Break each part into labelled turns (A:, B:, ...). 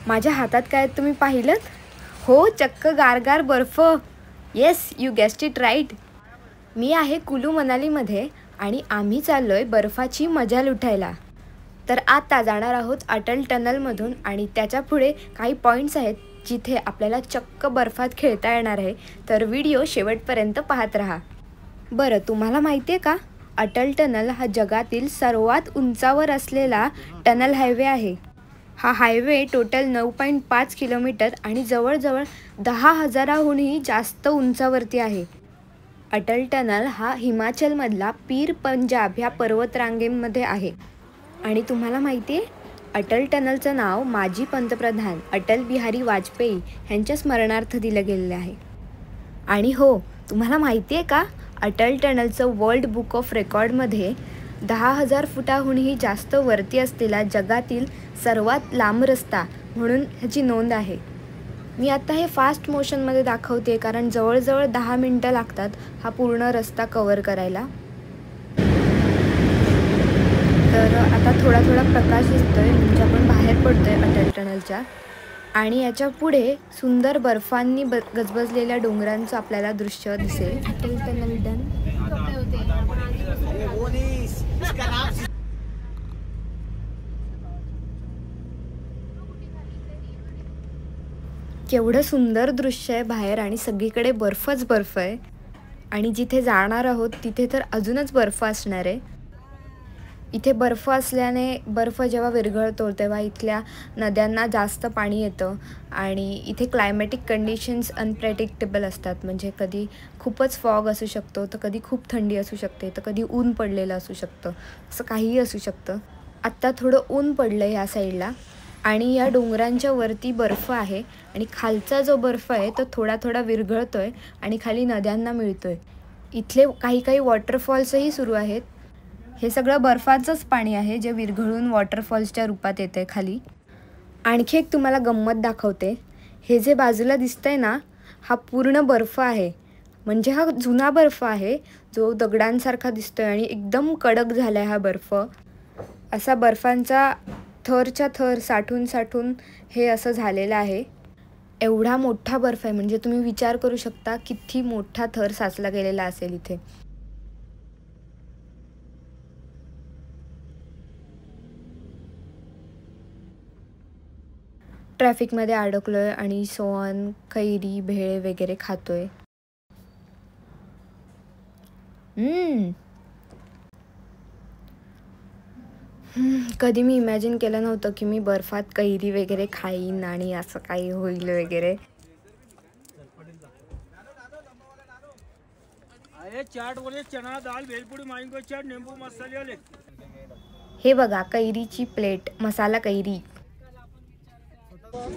A: माझ्या हातात काय तुम्ही पाहिलंत? हो, चक्क गारगार बर्फ. Yes, you guessed it right. मी आहे कुलू मनालीमध्ये आणि आम्ही चाललोय बर्फाची मजा लुटायला. तर आता जाणार आहोत अटल टनलमधून आणि त्याच्या पुढे काही पॉईंट्स आहेत जिथे आपल्याला चक्क बर्फात खेळता येणार आहे. तर व्हिडिओ शेवटपर्यंत पाहत राहा. बरं, तुम्हाला माहिती आहे का, अटल टनल हा जगातील सर्वात उंचावर असलेला टनल हायवे आहे. हा हायवे टोटल 9.5 किलोमीटर आणि जवळजवळ 10,000हूनही जास्त उंचावरती आहे. अटल टनल हा हिमाचलमधला पीर पंजाब ह्या पर्वतरांगेमध्ये आहे. आणि तुम्हाला माहिती आहे, अटल टनलचं नाव माजी पंतप्रधान अटल बिहारी वाजपेयी यांच्या स्मरणार्थ दिलं गेलेलं आहे. आणि हो, तुम्हाला माहिती आहे का, अटल टनलचं वर्ल्ड बुक ऑफ रेकॉर्डमध्ये 10,000 फुटाहूनही जास्त वरती असलेला जगातील सर्वात लांब रस्ता म्हणून ह्याची नोंद आहे. मी आता हे फास्ट मोशनमध्ये दाखवते कारण जवळजवळ 10 मिनटं लागतात हा पूर्ण रस्ता कवर करायला. तर आता थोडा थोडा प्रकाश दिसतोय, म्हणजे आपण बाहेर पडतोय अटल टनलच्या. आणि याच्या पुढे सुंदर बर्फांनी गजबजलेल्या डोंगरांचं आपल्याला दृश्य दिसेल. Atal tunnel done. केवढं सुंदर दृश्य आहे बाहेर आणि सगळीकडे बर्फच बर्फ आहे. आणि जिथे जाणार आहोत तिथे तर अजूनच बर्फ असणार आहे. इथे बर्फ असल्याने बर्फ जेव्हा विरघळतो तेव्हा इथल्या नद्यांना जास्त पाणी येतं आणि इथे क्लायमॅटिक कंडिशन्स अनप्रेडिक्टेबल असतात. म्हणजे कधी खूपच फॉग असू शकतो, तर कधी खूप थंडी असू शकते, तर कधी ऊन पडलेलं असू शकतं, असं काहीही असू शकतं. आत्ता थोडं ऊन पडलं ह्या साईडला आणि या डोंगरांच्या वरती बर्फ आहे आणि खालचा जो बर्फ आहे तो थोडा थोडा विरघळतो आहे आणि खाली नद्यांना मिळतो आहे. इथले काही काही वॉटरफॉल्सही सुरू आहेत. हे सगळं बर्फाचंच पाणी आहे जे विरघळून वॉटरफॉल्सच्या रूपात येतं आहे खाली. आणखी एक तुम्हाला गंमत दाखवते. हे जे बाजूला दिसतंय ना, हा पूर्ण बर्फ आहे. म्हणजे हा जुना बर्फ आहे जो दगडांसारखा दिसतोय आणि एकदम कडक झाला आहे हा बर्फ. असा बर्फांचा थरच्या थर साठून साठून हे असं झालेलं आहे. एवढा मोठा बर्फ आहे, म्हणजे तुम्ही विचार करू शकता किती मोठा थर साचला गेलेला असेल इथे. ट्रॅफिकमध्ये अडकलोय आणि सोन, कैरी, भेळ वगैरे खातोय. कधी मी इमॅजिन केलं नव्हतं की मी बर्फात कैरी वगैरे खाईन आणि असं काही होईल वगैरे. हे बघा, कैरीची प्लेट, मसाला कैरी.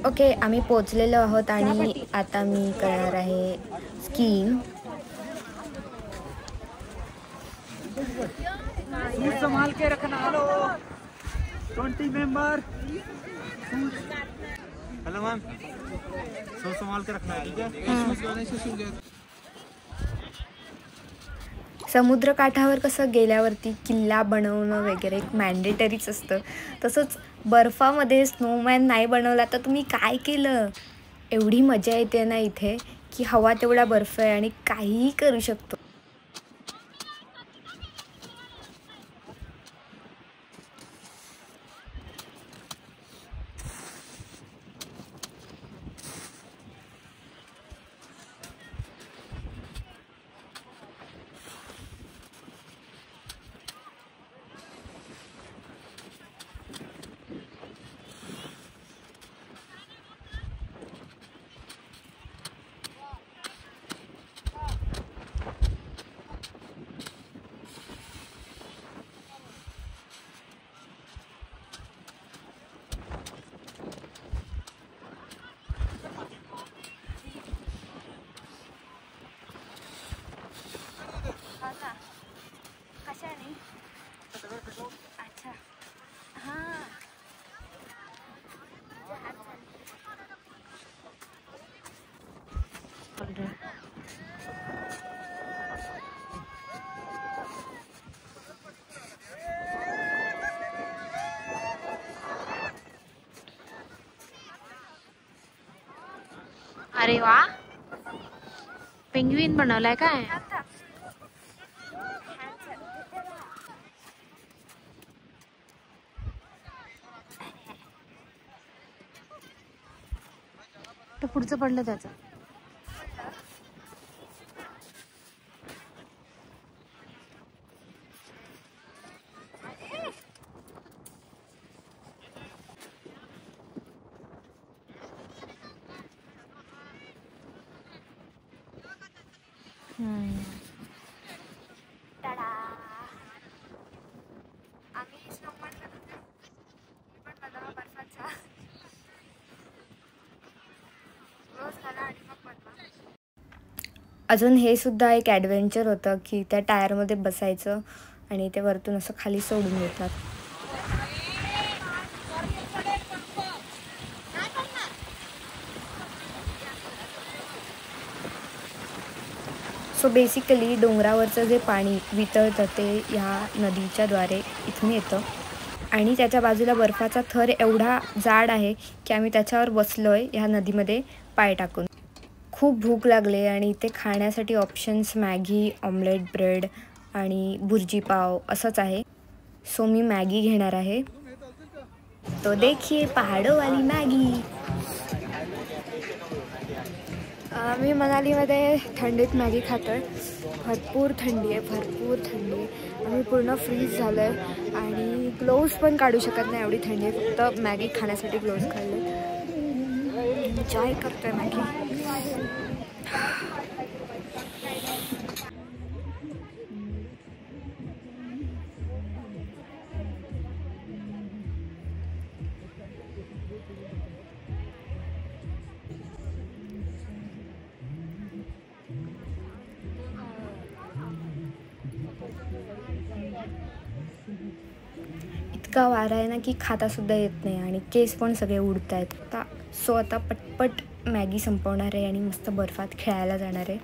A: ओके, आम्ही पोचलेलो आहोत आणि आता मी करणार आहे स्कीइंग.
B: संभाल के रखना. Hello 20 member. हेलो मैम, सब संभाल के रखना है, ठीक है.
A: समुद्रकाठावर कसं गेल्यावरती किल्ला बनवणं वगैरे एक मॅन्डेटरीच असतं, तसंच बर्फामध्ये स्नोमॅन नाही बनवला तर तुम्ही काय केलं. एवढी मजा येते ना इथे की हवा तेवढा बर्फ आहे आणि काहीही करू शकतो.
C: अरे वा, पेंग्विन बनवलाय काय? तर पुढचं पडलं त्याचं.
A: अजून हे सुद्धा एक ॲडव्हेंचर होतं की त्या टायरमध्ये बसायचं आणि ते वरतून असं खाली सोडून देतात. सो बेसिकली डोंगरावरचं जे पाणी वितळतं ते ह्या नदीच्या द्वारे इथून येतं आणि त्याच्या बाजूला बर्फाचा थर एवढा जाड आहे की आम्ही त्याच्यावर बसलो आहे ह्या नदीमध्ये पाय टाकून. खूप भूक लागले आणि इथे खाण्यासाठी ऑप्शन्स मॅगी, ऑमलेट ब्रेड आणि भुर्जी पाव असंच आहे. सो मी मॅगी घेणार आहे. तो देखिए पहाड़ों वाली मॅगी. मी मनालीमध्ये थंडीत मॅगी खातो आहे. भरपूर थंडी आहे, भरपूर थंडी आहे. आम्ही पूर्ण फ्रीज झालो आहे आणि ग्लोव्ज पण काढू शकत नाही एवढी थंडी आहे. फक्त मॅगी खाण्यासाठी ग्लोव्ज काढले. एन्जॉय करतो आहे मॅगी. इतका वारा आहे ना की खाता सुद्धा येत नाही आणि केस पण सगळे उडत आहेत. सो आता पटपट मॅगी संपवणार आहे आणि मस्त बर्फात खेळायला जाणार आहे.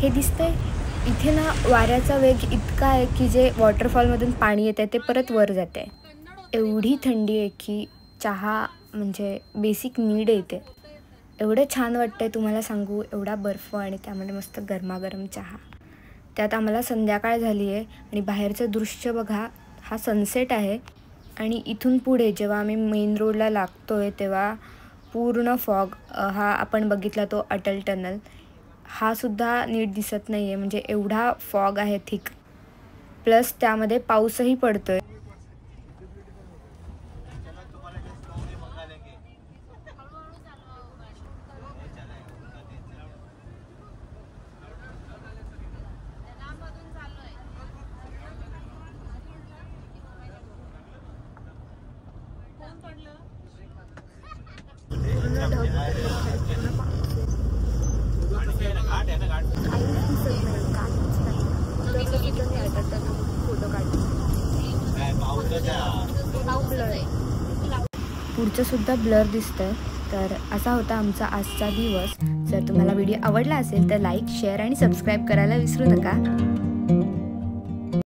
A: हे दिसतंय इथे ना वाऱ्याचा वेग इतका आहे की जे वॉटरफॉलमधून पाणी येते ते परत वर जाते. एवढी थंडी आहे की चहा म्हणजे बेसिक नीड येते. एवढं छान वाटतंय तुम्हाला सांगू. एवढा बर्फ आणि त्यामध्ये मस्त गरमागरम चहा. त्यात आम्हाला संध्याकाळ झाली आहे आणि बाहेरचं दृश्य बघा. हा सनसेट आहे आणि इथून पुढे जेव्हा आम्ही मेन रोडला लागतोय तेव्हा पूर्ण फॉग. हा आपण बघितला तो अटल टनल, हा सुद्धा नीट दिसत नाही आहे. म्हणजे एवढा फॉग आहे थिक. प्लस त्यामध्ये पाऊसही पडतोय. पुढचं सुद्धा ब्लर दिसतंय. तर असा होता आमचा आजचा दिवस. जर तुम्हाला व्हिडिओ आवडला असेल तर लाईक, शेअर आणि सबस्क्राईब करायला विसरू नका.